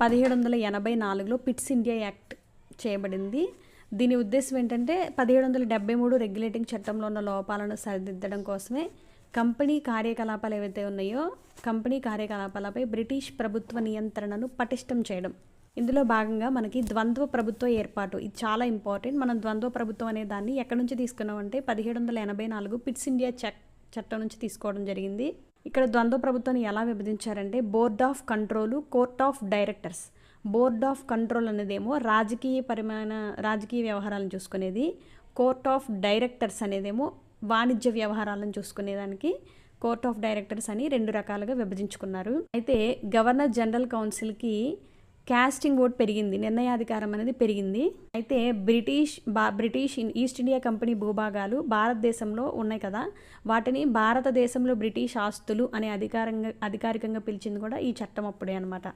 1784లో pits India act చేయబడింది. దీని ఉద్దేశం ఏంటంటే 1773 రెగ్యులేటింగ్ చట్టంలో ఉన్న లోపాలను సరిదిద్దడం కోసమే కంపెనీ కార్యకలాపాలు ఏవైతే ఉన్నాయో కంపెనీ కార్యకలాపాలపై బ్రిటిష్ ప్రభుత్వ నియంత్రణను పటిష్టం చేయడం. ఇందులో భాగంగా మనకి ద్వంద్వ ప్రభుత్వ ఏర్పాటు, ఇది చాలా ఇంపార్టెంట్. మనం ద్వంద్వ ప్రభుత్వం అనే దాన్ని ఎక్కడి నుంచి తీసుకున్నామంటే 1784 పిట్స్ ఇండియా చట్టం నుంచి తీసుకోవడం జరిగింది. ఇక్కడ ద్వంద్వ ప్రభుత్వాన్ని ఎలా విభజించారంటే board of control, court of directors. Board of control అనేదేమో రాజకీయ వ్యవహారాలను చూసుకునేది, కోర్ట్ ఆఫ్ డైరెక్టర్స్ అనేదేమో వాణిజ్య వ్యవహారాలను చూసుకునేదానికి కోర్ట్ ఆఫ్ డైరెక్టర్స్ అని 2 రకాలుగా విభజించుకున్నారు. అయితే గవర్నర్ జనరల్ కౌన్సిల్కి క్యాస్టింగ్ ఓట్ పెరిగింది, నిర్ణయాధికారం అనేది పెరిగింది. అయితే బ్రిటిష్ ఈస్ట్ ఇండియా కంపెనీ భూభాగాలు భారతదేశంలో ఉన్నాయి కదా, వాటిని భారతదేశంలో బ్రిటిష్ ఆస్తులు అనే అధికారికంగా పిలిచింది కూడా ఈ చట్టం అప్పుడే అనమాట.